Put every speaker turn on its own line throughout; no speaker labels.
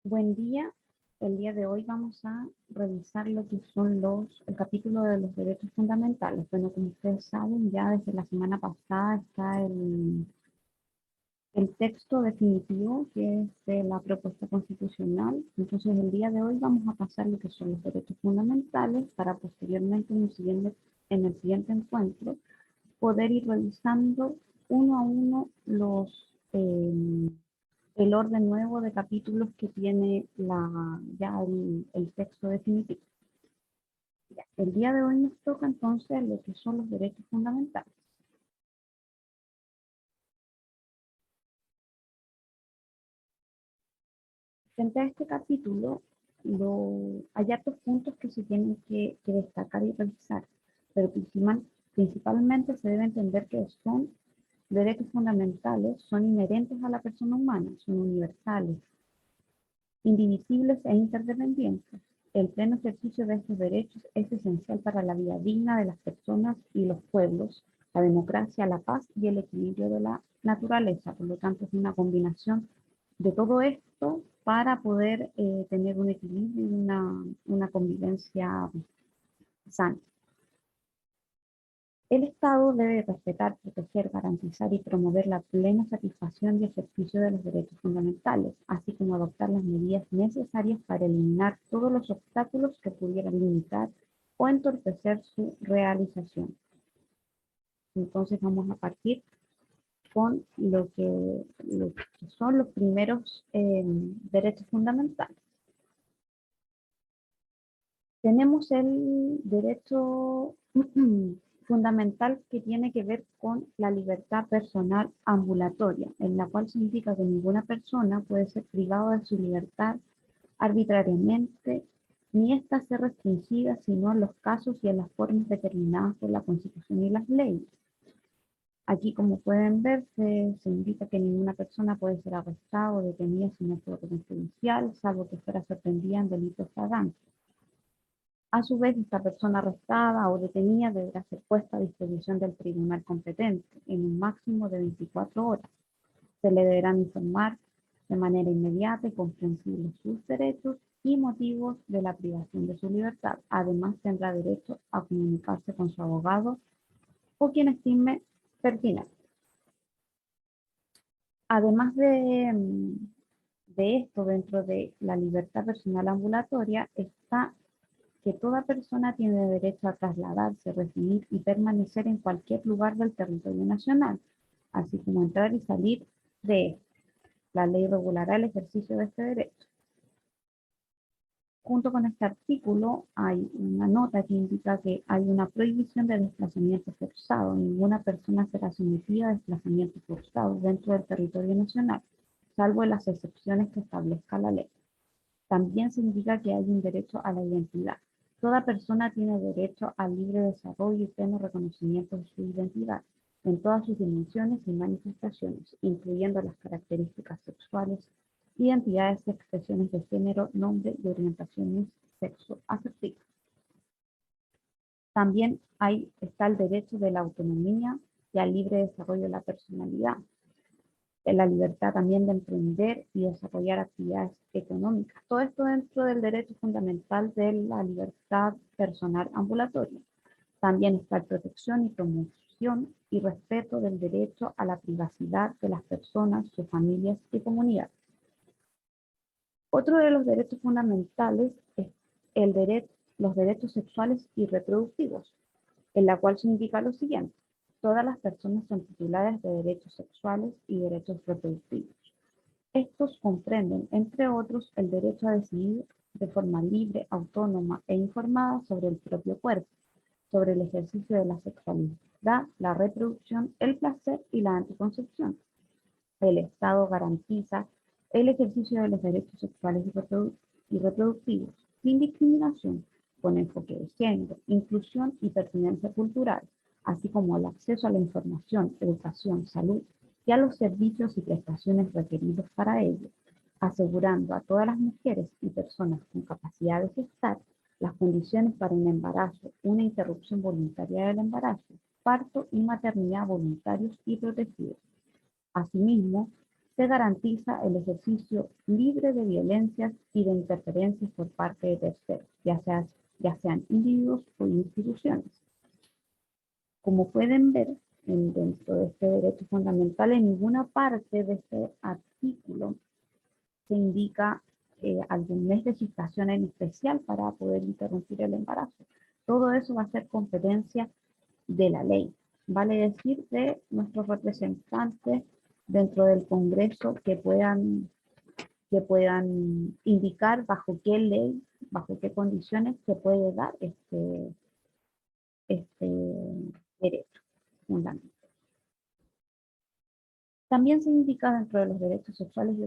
Buen día. El día de hoy vamos a revisar lo que son el capítulo de los derechos fundamentales. Bueno, como ustedes saben, ya desde la semana pasada está el texto definitivo que es de la propuesta constitucional. Entonces, el día de hoy vamos a pasar lo que son los derechos fundamentales para posteriormente en el siguiente encuentro poder ir revisando uno a uno el orden nuevo de capítulos que tiene el texto definitivo. El día de hoy nos toca entonces lo que son los derechos fundamentales. Frente a este capítulo, hay hartos puntos que se tienen que destacar y revisar, pero principalmente se debe entender que son derechos fundamentales, son inherentes a la persona humana, son universales, indivisibles e interdependientes. El pleno ejercicio de estos derechos es esencial para la vida digna de las personas y los pueblos, la democracia, la paz y el equilibrio de la naturaleza. Por lo tanto, es una combinación de todo esto para poder tener un equilibrio y una convivencia sana. El Estado debe respetar, proteger, garantizar y promover la plena satisfacción y ejercicio de los derechos fundamentales, así como adoptar las medidas necesarias para eliminar todos los obstáculos que pudieran limitar o entorpecer su realización. Entonces vamos a partir con lo que son los primeros derechos fundamentales. Tenemos el derecho fundamental que tiene que ver con la libertad personal ambulatoria, en la cual se indica que ninguna persona puede ser privada de su libertad arbitrariamente, ni ésta ser restringida, sino en los casos y en las formas determinadas por la Constitución y las leyes. Aquí, como pueden ver, se indica que ninguna persona puede ser arrestada o detenida sin un orden judicial, salvo que fuera sorprendida en delitos flagrantes. A su vez, esta persona arrestada o detenida deberá ser puesta a disposición del tribunal competente en un máximo de 24 horas. Se le deberán informar de manera inmediata y comprensible sus derechos y motivos de la privación de su libertad. Además, tendrá derecho a comunicarse con su abogado o quien estime pertinente. Además de esto, dentro de la libertad personal ambulatoria está que toda persona tiene derecho a trasladarse, residir y permanecer en cualquier lugar del territorio nacional, así como entrar y salir de él. La ley regulará el ejercicio de este derecho. Junto con este artículo hay una nota que indica que hay una prohibición de desplazamiento forzado. Ninguna persona será sometida a desplazamiento forzado dentro del territorio nacional, salvo en las excepciones que establezca la ley. También se indica que hay un derecho a la identidad. Toda persona tiene derecho al libre desarrollo y pleno reconocimiento de su identidad, en todas sus dimensiones y manifestaciones, incluyendo las características sexuales, identidades y expresiones de género, nombre y orientaciones sexoafectivas. También está el derecho de la autonomía y al libre desarrollo de la personalidad, la libertad también de emprender y desarrollar actividades económicas. Todo esto dentro del derecho fundamental de la libertad personal ambulatoria. También está la protección y promoción y respeto del derecho a la privacidad de las personas, sus familias y comunidades. Otro de los derechos fundamentales es los derechos sexuales y reproductivos, en la cual se indica lo siguiente: todas las personas son titulares de derechos sexuales y derechos reproductivos. Estos comprenden, entre otros, el derecho a decidir de forma libre, autónoma e informada sobre el propio cuerpo, sobre el ejercicio de la sexualidad, la reproducción, el placer y la anticoncepción. El Estado garantiza el ejercicio de los derechos sexuales y reproductivos, sin discriminación, con enfoque de género, inclusión y pertinencia cultural, así como el acceso a la información, educación, salud y a los servicios y prestaciones requeridos para ello, asegurando a todas las mujeres y personas con capacidad de gestar las condiciones para un embarazo, una interrupción voluntaria del embarazo, parto y maternidad voluntarios y protegidos. Asimismo, se garantiza el ejercicio libre de violencias y de interferencias por parte de terceros, ya sean individuos o instituciones. Como pueden ver, dentro de este derecho fundamental, en ninguna parte de este artículo se indica algún mes de gestación en especial para poder interrumpir el embarazo. Todo eso va a ser competencia de la ley, vale decir, de nuestros representantes dentro del Congreso que puedan indicar bajo qué ley, bajo qué condiciones se puede dar este derecho fundamental. También se indica dentro de los derechos sexuales y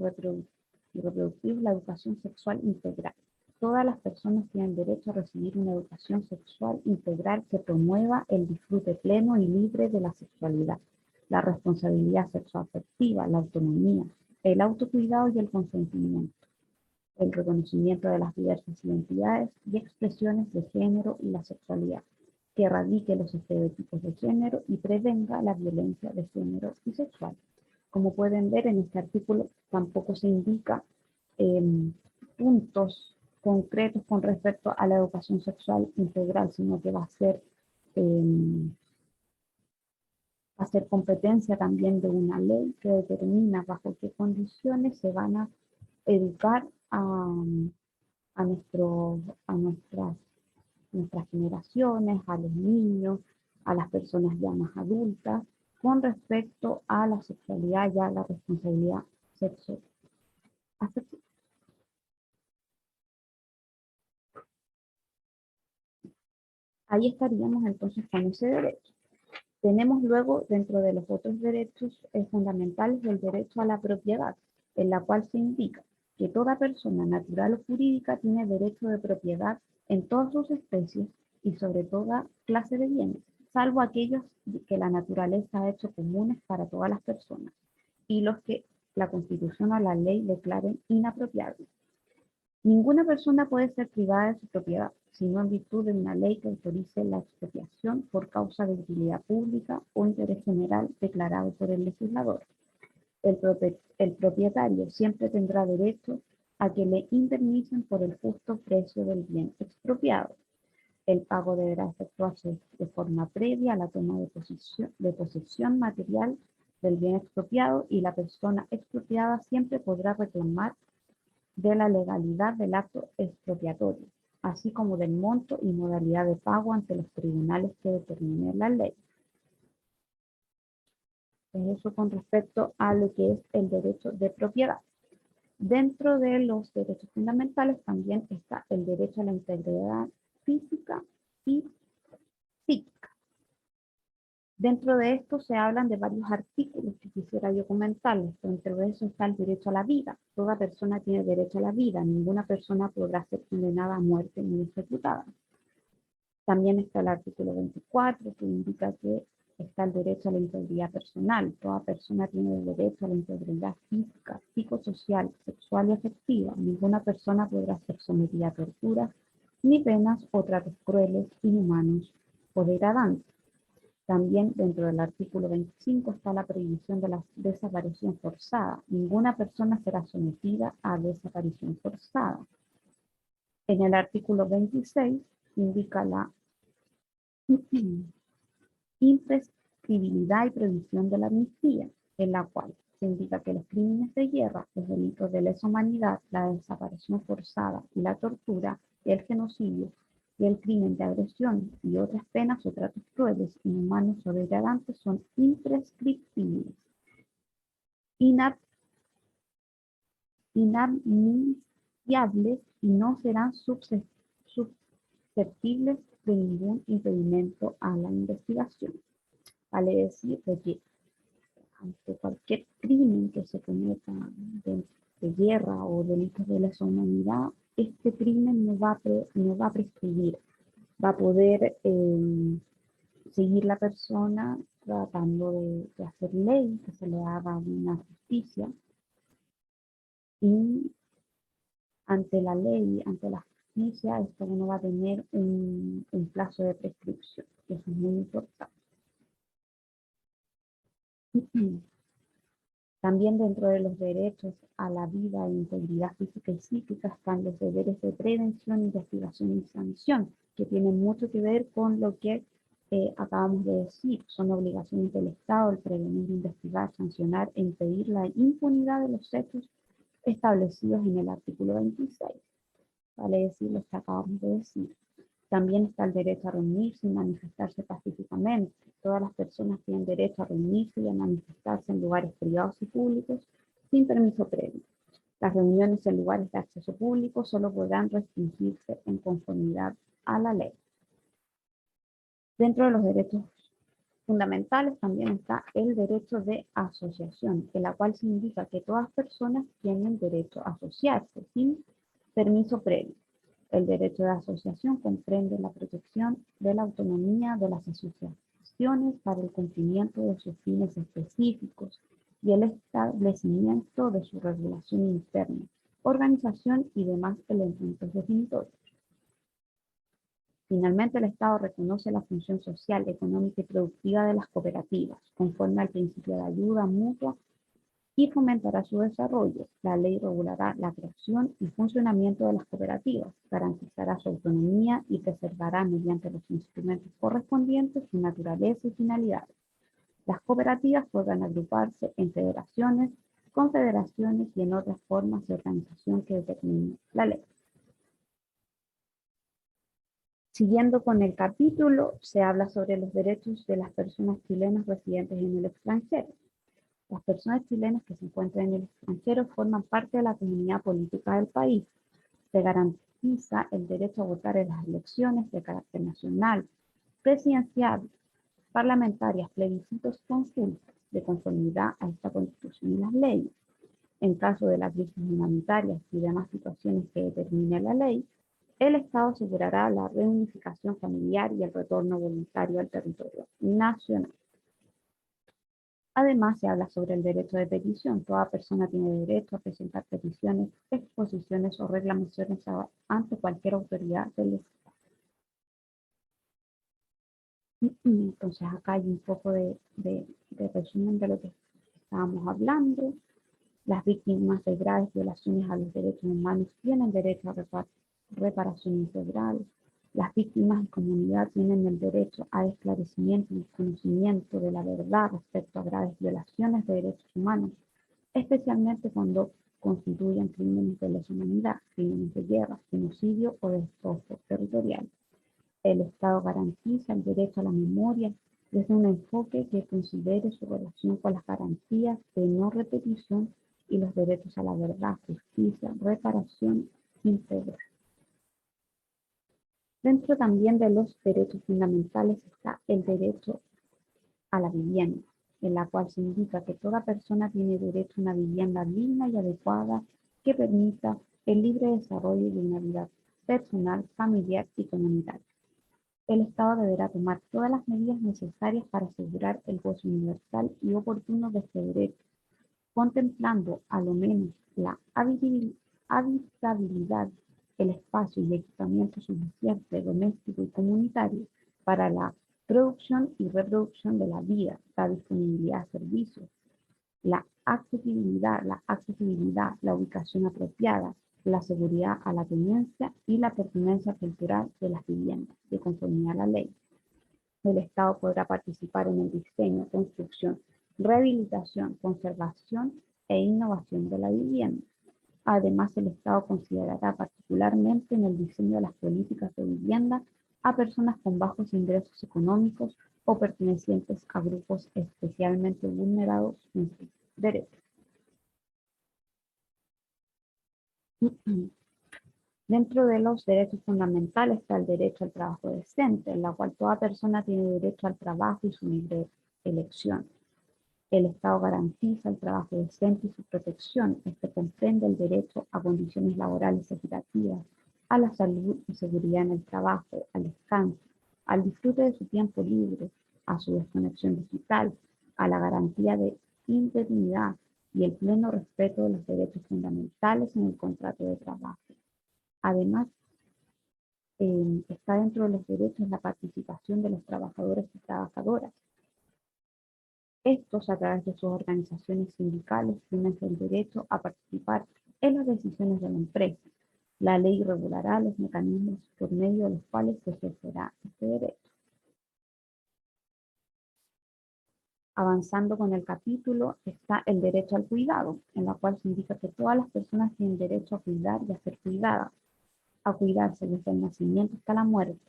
reproductivos la educación sexual integral. Todas las personas tienen derecho a recibir una educación sexual integral que promueva el disfrute pleno y libre de la sexualidad, la responsabilidad sexoafectiva, la autonomía, el autocuidado y el consentimiento, el reconocimiento de las diversas identidades y expresiones de género y la sexualidad, que erradique los estereotipos de género y prevenga la violencia de género y sexual. Como pueden ver, en este artículo tampoco se indica puntos concretos con respecto a la educación sexual integral, sino que va a ser competencia también de una ley que determina bajo qué condiciones se van a educar a nuestras generaciones, a los niños, a las personas ya más adultas, con respecto a la sexualidad y a la responsabilidad sexual. Ahí estaríamos entonces con ese derecho. Tenemos luego, dentro de los otros derechos fundamentales, el derecho a la propiedad, en la cual se indica que toda persona natural o jurídica tiene derecho de propiedad en todas sus especies y sobre toda clase de bienes, salvo aquellos que la naturaleza ha hecho comunes para todas las personas y los que la Constitución o la ley declaren inapropiables. Ninguna persona puede ser privada de su propiedad, sino en virtud de una ley que autorice la expropiación por causa de utilidad pública o interés general declarado por el legislador. El propietario siempre tendrá derecho a que le indemnicen por el justo precio del bien expropiado. El pago deberá efectuarse de forma previa a la toma de posesión material del bien expropiado y la persona expropiada siempre podrá reclamar de la legalidad del acto expropiatorio, así como del monto y modalidad de pago ante los tribunales que determine la ley. Eso con respecto a lo que es el derecho de propiedad. Dentro de los derechos fundamentales también está el derecho a la integridad física y psíquica. Dentro de esto se hablan de varios artículos que quisiera yo comentarles. Dentro de eso está el derecho a la vida. Toda persona tiene derecho a la vida. Ninguna persona podrá ser condenada a muerte ni ejecutada. También está el artículo 24 que indica que está el derecho a la integridad personal. Toda persona tiene el derecho a la integridad física, psicosocial, sexual y afectiva. Ninguna persona podrá ser sometida a torturas, ni penas o tratos crueles, inhumanos o degradantes. También dentro del artículo 25 está la prohibición de la desaparición forzada. Ninguna persona será sometida a desaparición forzada. En el artículo 26 indica la imprescriptibilidad y prohibición de la amnistía, en la cual se indica que los crímenes de guerra, los delitos de lesa humanidad, la desaparición forzada y la tortura, el genocidio y el crimen de agresión y otras penas o tratos crueles, inhumanos o degradantes son imprescriptibles, inamnistiables y no serán susceptibles de ningún impedimento a la investigación. Vale decir que ante cualquier crimen que se cometa de guerra o delitos de lesa humanidad, este crimen no va a prescribir. Va a poder seguir la persona tratando de hacer ley, que se le haga una justicia. Y ante la ley, ante la justicia, esto no va a tener un plazo de prescripción. Eso es muy importante. También dentro de los derechos a la vida e integridad física y psíquica están los deberes de prevención, investigación y sanción, que tienen mucho que ver con lo que acabamos de decir. Son obligaciones del Estado el prevenir, investigar, sancionar e impedir la impunidad de los hechos establecidos en el artículo 26. Vale decir lo que acabamos de decir. También está el derecho a reunirse y manifestarse pacíficamente. Todas las personas tienen derecho a reunirse y a manifestarse en lugares privados y públicos sin permiso previo. Las reuniones en lugares de acceso público solo podrán restringirse en conformidad a la ley. Dentro de los derechos fundamentales también está el derecho de asociación, en la cual se indica que todas personas tienen derecho a asociarse sin permiso previo. El derecho de asociación comprende la protección de la autonomía de las asociaciones para el cumplimiento de sus fines específicos y el establecimiento de su regulación interna, organización y demás elementos definitorios. Finalmente, el Estado reconoce la función social, económica y productiva de las cooperativas, conforme al principio de ayuda mutua y fomentará su desarrollo. La ley regulará la creación y funcionamiento de las cooperativas, garantizará su autonomía y preservará mediante los instrumentos correspondientes su naturaleza y finalidades. Las cooperativas podrán agruparse en federaciones, confederaciones y en otras formas de organización que determine la ley. Siguiendo con el capítulo, se habla sobre los derechos de las personas chilenas residentes en el extranjero. Las personas chilenas que se encuentran en el extranjero forman parte de la comunidad política del país. Se garantiza el derecho a votar en las elecciones de carácter nacional, presidencial, parlamentarias, plebiscitos, consultas, de conformidad a esta Constitución y las leyes. En caso de la crisis humanitaria y demás situaciones que determine la ley, el Estado asegurará la reunificación familiar y el retorno voluntario al territorio nacional. Además, se habla sobre el derecho de petición. Toda persona tiene derecho a presentar peticiones, exposiciones o reclamaciones ante cualquier autoridad del Estado. Entonces, acá hay un poco de resumen de lo que estábamos hablando. Las víctimas de graves violaciones a los derechos humanos tienen derecho a reparación integral. Las víctimas y comunidad tienen el derecho a esclarecimiento y conocimiento de la verdad respecto a graves violaciones de derechos humanos, especialmente cuando constituyan crímenes de lesa humanidad, crímenes de guerra, genocidio o despojo territorial. El Estado garantiza el derecho a la memoria desde un enfoque que considere su relación con las garantías de no repetición y los derechos a la verdad, justicia, reparación integral. Dentro también de los derechos fundamentales está el derecho a la vivienda, en la cual se indica que toda persona tiene derecho a una vivienda digna y adecuada que permita el libre desarrollo de una vida personal, familiar y comunitaria. El Estado deberá tomar todas las medidas necesarias para asegurar el gozo universal y oportuno de este derecho, contemplando a lo menos la habitabilidad, el espacio y equipamiento suficiente doméstico y comunitario para la producción y reproducción de la vida, la disponibilidad de servicios, la ubicación apropiada, la seguridad a la tenencia y la pertinencia cultural de las viviendas, de conformidad a la ley. El Estado podrá participar en el diseño, construcción, rehabilitación, conservación e innovación de la vivienda. Además, el Estado considerará particularmente en el diseño de las políticas de vivienda a personas con bajos ingresos económicos o pertenecientes a grupos especialmente vulnerados en sus derechos. Dentro de los derechos fundamentales está el derecho al trabajo decente, en la cual toda persona tiene derecho al trabajo y su libre elección. El Estado garantiza el trabajo decente y su protección. Este comprende el derecho a condiciones laborales equitativas, a la salud y seguridad en el trabajo, al descanso, al disfrute de su tiempo libre, a su desconexión digital, a la garantía de integridad y el pleno respeto de los derechos fundamentales en el contrato de trabajo. Además, está dentro de los derechos la participación de los trabajadores y trabajadoras. Estos, a través de sus organizaciones sindicales, tienen el derecho a participar en las decisiones de la empresa. La ley regulará los mecanismos por medio de los cuales se ejercerá este derecho. Avanzando con el capítulo está el derecho al cuidado, en la cual se indica que todas las personas tienen derecho a cuidar y a ser cuidadas, a cuidarse desde el nacimiento hasta la muerte.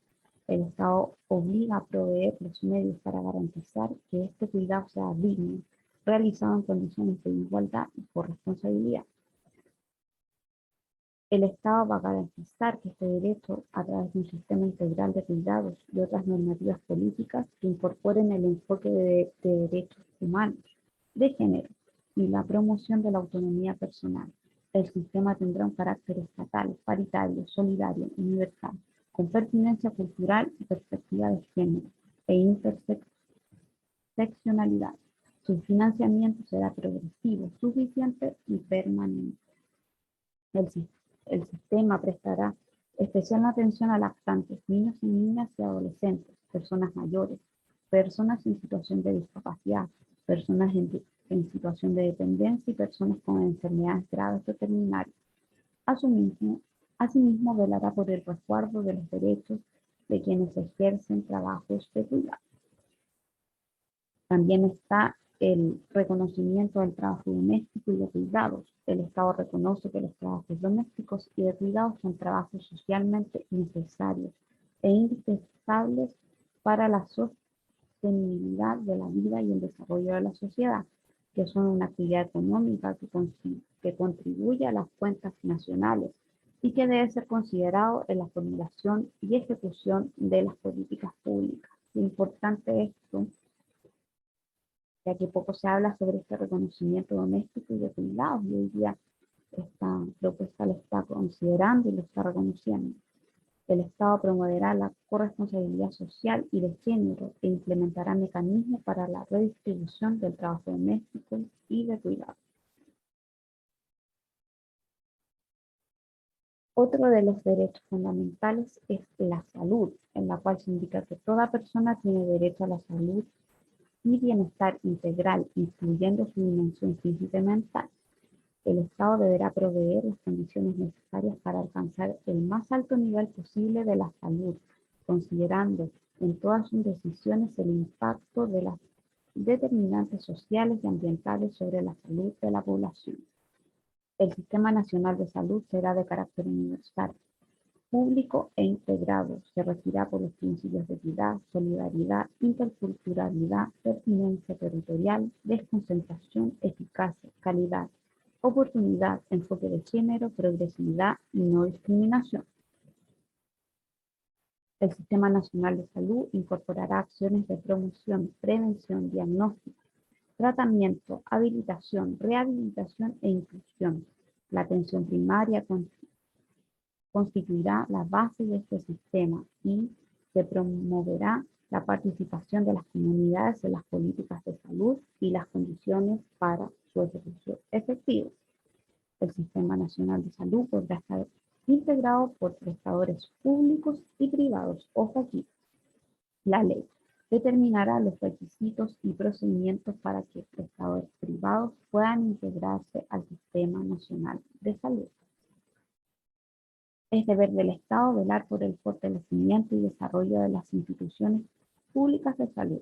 El Estado obliga a proveer los medios para garantizar que este cuidado sea digno, realizado en condiciones de igualdad y corresponsabilidad. El Estado va a garantizar que este derecho, a través de un sistema integral de cuidados y otras normativas políticas que incorporen el enfoque de derechos humanos, de género y la promoción de la autonomía personal. El sistema tendrá un carácter estatal, paritario, solidario, universal, con pertinencia cultural y perspectiva de género e interseccionalidad. Su financiamiento será progresivo, suficiente y permanente. El, el sistema prestará especial atención a lactantes, niños y niñas y adolescentes, personas mayores, personas en situación de discapacidad, personas en situación de dependencia y personas con enfermedades graves o terminales. Asimismo, asimismo, velará por el resguardo de los derechos de quienes ejercen trabajos de cuidado. También está el reconocimiento del trabajo doméstico y de cuidados. El Estado reconoce que los trabajos domésticos y de cuidados son trabajos socialmente necesarios e indispensables para la sostenibilidad de la vida y el desarrollo de la sociedad, que son una actividad económica que contribuye a las cuentas nacionales y que debe ser considerado en la formulación y ejecución de las políticas públicas. Lo importante es esto, ya que poco se habla sobre este reconocimiento doméstico y de cuidados, y hoy día esta propuesta lo está considerando y lo está reconociendo. El Estado promoverá la corresponsabilidad social y de género e implementará mecanismos para la redistribución del trabajo doméstico y de cuidado. Otro de los derechos fundamentales es la salud, en la cual se indica que toda persona tiene derecho a la salud y bienestar integral, incluyendo su dimensión física y mental. El Estado deberá proveer las condiciones necesarias para alcanzar el más alto nivel posible de la salud, considerando en todas sus decisiones el impacto de las determinantes sociales y ambientales sobre la salud de la población. El Sistema Nacional de Salud será de carácter universal, público e integrado. Se regirá por los principios de equidad, solidaridad, interculturalidad, pertinencia territorial, desconcentración, eficacia, calidad, oportunidad, enfoque de género, progresividad y no discriminación. El Sistema Nacional de Salud incorporará acciones de promoción, prevención, diagnóstico, tratamiento, habilitación, rehabilitación e inclusión. La atención primaria constituirá la base de este sistema y se promoverá la participación de las comunidades en las políticas de salud y las condiciones para su ejercicio efectivo. El Sistema Nacional de Salud podrá estar integrado por prestadores públicos y privados. Ojo aquí, la ley determinará los requisitos y procedimientos para que prestadores privados puedan integrarse al Sistema Nacional de Salud. Es deber del Estado velar por el fortalecimiento y desarrollo de las instituciones públicas de salud.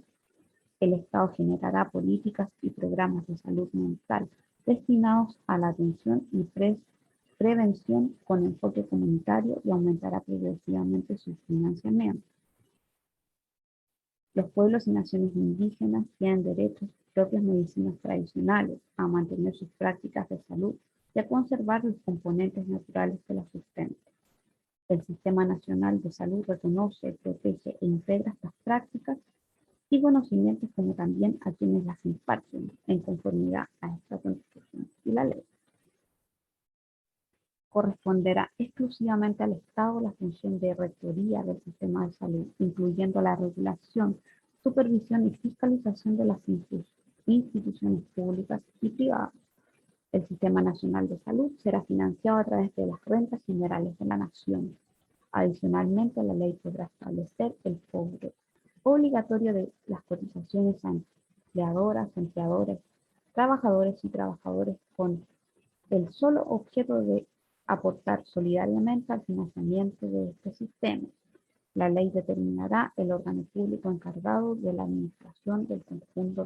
El Estado generará políticas y programas de salud mental destinados a la atención y prevención con enfoque comunitario y aumentará progresivamente su financiamiento. Los pueblos y naciones indígenas tienen derecho a sus propias medicinas tradicionales, a mantener sus prácticas de salud y a conservar los componentes naturales que las sustentan. El Sistema Nacional de Salud reconoce, protege e integra estas prácticas y conocimientos como también a quienes las imparten en conformidad a esta Constitución y la ley. Corresponderá exclusivamente al Estado la función de rectoría del sistema de salud, incluyendo la regulación, supervisión y fiscalización de las instituciones públicas y privadas. El Sistema Nacional de Salud será financiado a través de las rentas generales de la Nación. Adicionalmente, la ley podrá establecer el cobro obligatorio de las cotizaciones empleadoras, empleadores, trabajadores y trabajadores con el solo objeto de aportar solidariamente al financiamiento de este sistema. La ley determinará el órgano público encargado de la administración del conjunto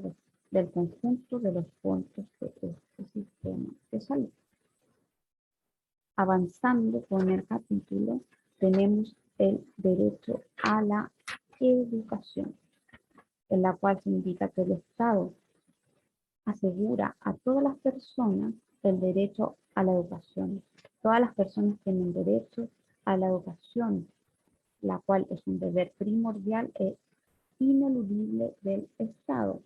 de los fondos de este sistema de salud. Avanzando con el capítulo, tenemos el derecho a la educación, en la cual se indica que el Estado asegura a todas las personas el derecho a la educación. Todas las personas tienen derecho a la educación, la cual es un deber primordial e ineludible del Estado.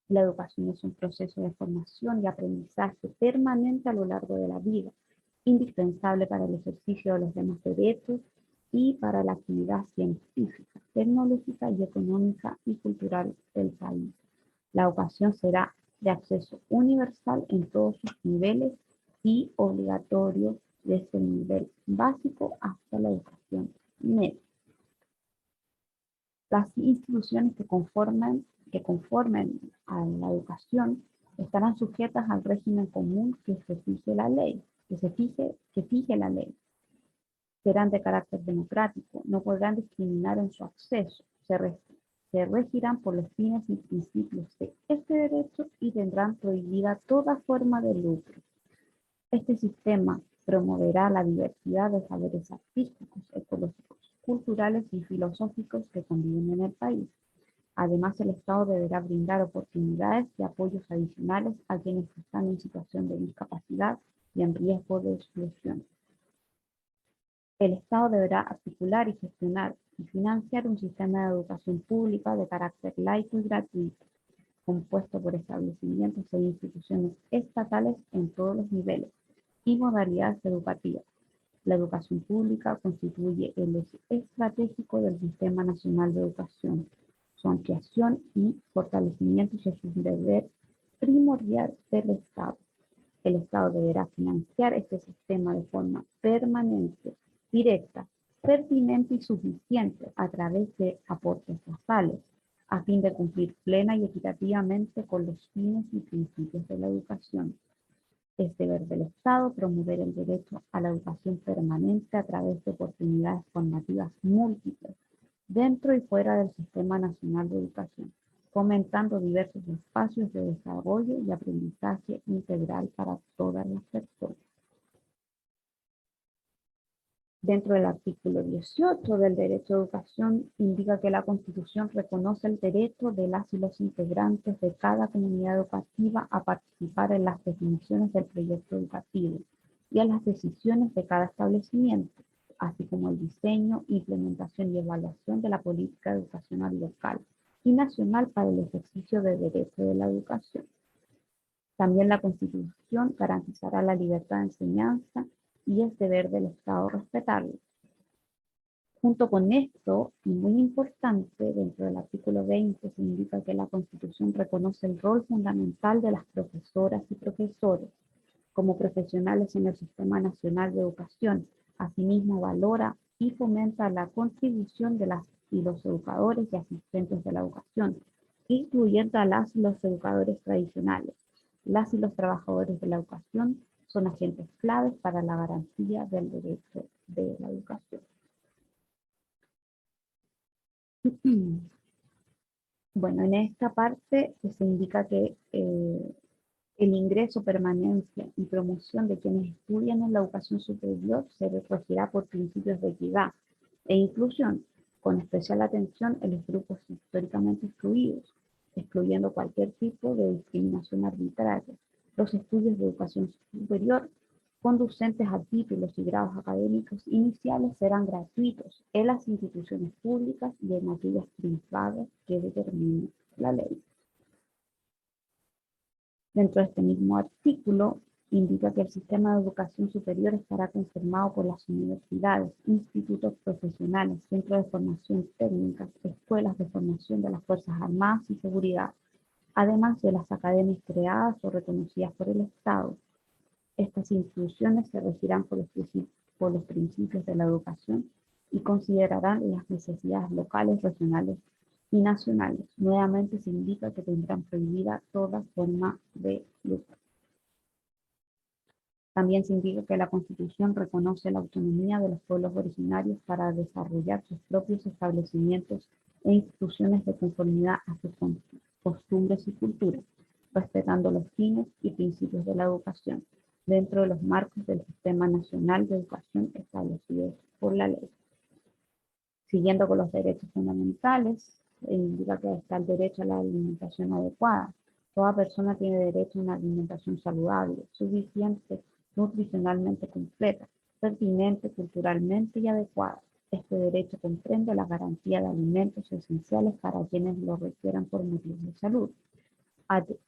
La educación es un proceso de formación y aprendizaje permanente a lo largo de la vida, indispensable para el ejercicio de los demás derechos y para la actividad científica, tecnológica y económica y cultural del país. La educación será de acceso universal en todos sus niveles y obligatorio desde el nivel básico hasta la educación media. Las instituciones que conformen a la educación estarán sujetas al régimen común que fije la ley. Serán de carácter democrático, no podrán discriminar en su acceso, se regirán por los fines y principios de este derecho y tendrán prohibida toda forma de lucro. Este sistema promoverá la diversidad de saberes artísticos, ecológicos, culturales y filosóficos que conviven en el país. Además, el Estado deberá brindar oportunidades y apoyos adicionales a quienes están en situación de discapacidad y en riesgo de exclusión. El Estado deberá articular y gestionar y financiar un sistema de educación pública de carácter laico y gratuito, compuesto por establecimientos e instituciones estatales en todos los niveles y modalidades educativas. La educación pública constituye el eje estratégico del Sistema Nacional de Educación. Su ampliación y fortalecimiento es un deber primordial del Estado. El Estado deberá financiar este sistema de forma permanente, directa, pertinente y suficiente a través de aportes estatales, a fin de cumplir plena y equitativamente con los fines y principios de la educación. Es deber del Estado promover el derecho a la educación permanente a través de oportunidades formativas múltiples, dentro y fuera del Sistema Nacional de Educación, fomentando diversos espacios de desarrollo y aprendizaje integral para todas las personas. Dentro del artículo 18 del derecho a educación indica que la Constitución reconoce el derecho de las y los integrantes de cada comunidad educativa a participar en las definiciones del proyecto educativo y en las decisiones de cada establecimiento, así como el diseño, implementación y evaluación de la política educacional local y nacional para el ejercicio del derecho de la educación. También la Constitución garantizará la libertad de enseñanza y es deber del Estado respetarlo. Junto con esto, y muy importante, dentro del artículo 20 se indica que la Constitución reconoce el rol fundamental de las profesoras y profesores como profesionales en el Sistema Nacional de Educación. Asimismo, valora y fomenta la contribución de las y los educadores y asistentes de la educación, incluyendo a las y los educadores tradicionales. Las y los trabajadores de la educación son agentes claves para la garantía del derecho de la educación. Bueno, en esta parte se indica que el ingreso, permanencia y promoción de quienes estudian en la educación superior se regirá por principios de equidad e inclusión, con especial atención en los grupos históricamente excluidos, excluyendo cualquier tipo de discriminación arbitraria. Los estudios de educación superior conducentes a títulos y grados académicos iniciales serán gratuitos en las instituciones públicas y en aquellas privadas que determine la ley. Dentro de este mismo artículo, indica que el sistema de educación superior estará conformado por las universidades, institutos profesionales, centros de formación técnica, escuelas de formación de las Fuerzas Armadas y Seguridad, además de las academias creadas o reconocidas por el Estado. Estas instituciones se regirán por los principios de la educación y considerarán las necesidades locales, regionales y nacionales. Nuevamente se indica que tendrán prohibida toda forma de lucro. También se indica que la Constitución reconoce la autonomía de los pueblos originarios para desarrollar sus propios establecimientos e instituciones de conformidad a sus costumbres y culturas, respetando los fines y principios de la educación, dentro de los marcos del Sistema Nacional de Educación establecidos por la ley. Siguiendo con los derechos fundamentales, indica que está el derecho a la alimentación adecuada. Toda persona tiene derecho a una alimentación saludable, suficiente, nutricionalmente completa, pertinente culturalmente y adecuada. Este derecho comprende la garantía de alimentos esenciales para quienes lo requieran por motivos de salud.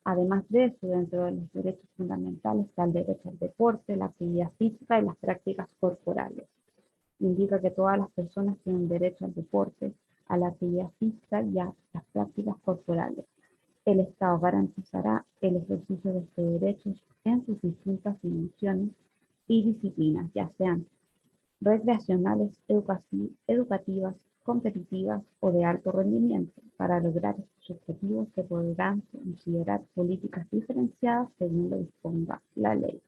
Además de eso, dentro de los derechos fundamentales está el derecho al deporte, la actividad física y las prácticas corporales. Indica que todas las personas tienen derecho al deporte, a la actividad física y a las prácticas corporales. El Estado garantizará el ejercicio de estos derechos en sus distintas dimensiones y disciplinas, ya sean recreacionales, educativas, competitivas o de alto rendimiento. Para lograr estos objetivos se podrán considerar políticas diferenciadas según lo disponga la ley.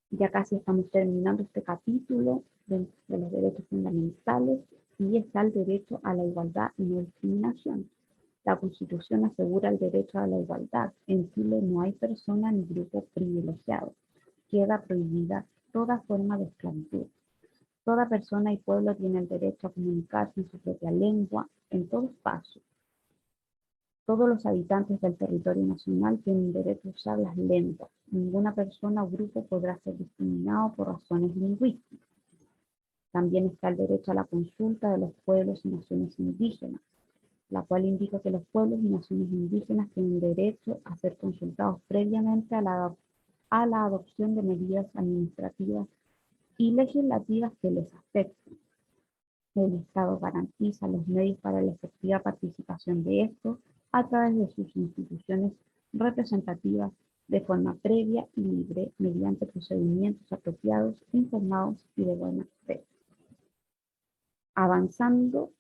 Ya casi estamos terminando este capítulo de los derechos fundamentales y está el derecho a la igualdad y no discriminación. La Constitución asegura el derecho a la igualdad. En Chile no hay persona ni grupo privilegiado. Queda prohibida toda forma de esclavitud. Toda persona y pueblo tiene el derecho a comunicarse en su propia lengua en todo espacio. Todos los habitantes del territorio nacional tienen derecho a usar las lenguas. Ninguna persona o grupo podrá ser discriminado por razones lingüísticas. También está el derecho a la consulta de los pueblos y naciones indígenas, la cual indica que los pueblos y naciones indígenas tienen derecho a ser consultados previamente a la adopción de medidas administrativas y legislativas que les afecten. El Estado garantiza los medios para la efectiva participación de estos a través de sus instituciones representativas de forma previa y libre mediante procedimientos apropiados, informados y de buena fe. Avanzando,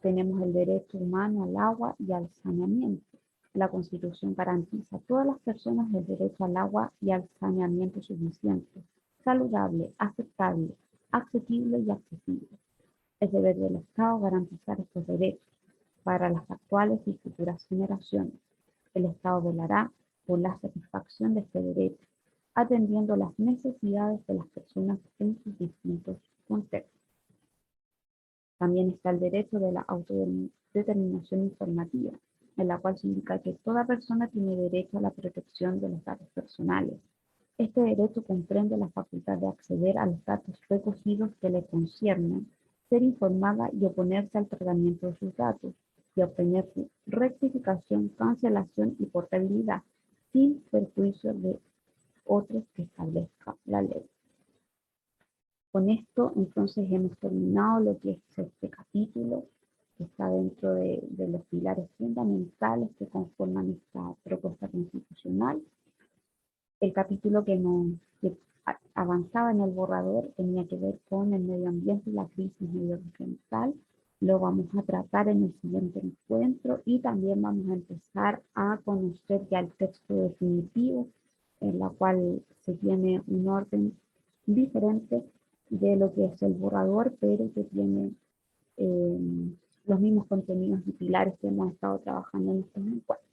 tenemos el derecho humano al agua y al saneamiento. La Constitución garantiza a todas las personas el derecho al agua y al saneamiento suficiente, saludable, aceptable, accesible y accesible. Es deber del Estado garantizar estos derechos para las actuales y futuras generaciones. El Estado velará por la satisfacción de este derecho, atendiendo las necesidades de las personas en sus distintos contextos. También está el derecho de la autodeterminación informativa, en la cual se indica que toda persona tiene derecho a la protección de los datos personales. Este derecho comprende la facultad de acceder a los datos recogidos que le conciernen, ser informada y oponerse al tratamiento de sus datos, y obtener su rectificación, cancelación y portabilidad, sin perjuicio de otros que establezca la ley. Con esto, entonces, hemos terminado lo que es este capítulo, que está dentro de los pilares fundamentales que conforman esta propuesta constitucional. El capítulo que avanzaba en el borrador tenía que ver con el medio ambiente y la crisis medioambiental. Lo vamos a tratar en el siguiente encuentro y también vamos a empezar a conocer ya el texto definitivo, en la cual se tiene un orden diferente de lo que es el borrador, pero que tiene los mismos contenidos y pilares que hemos estado trabajando en estos encuentros.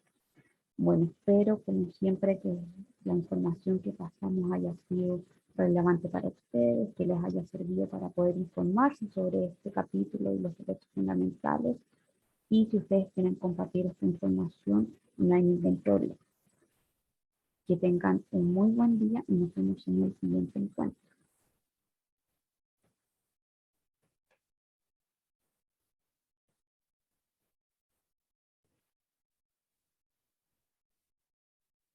Bueno, espero como siempre que la información que pasamos haya sido relevante para ustedes, que les haya servido para poder informarse sobre este capítulo y los derechos fundamentales. Y si ustedes quieren compartir esta información, no hay ningún problema. Que tengan un muy buen día y nos vemos en el siguiente encuentro.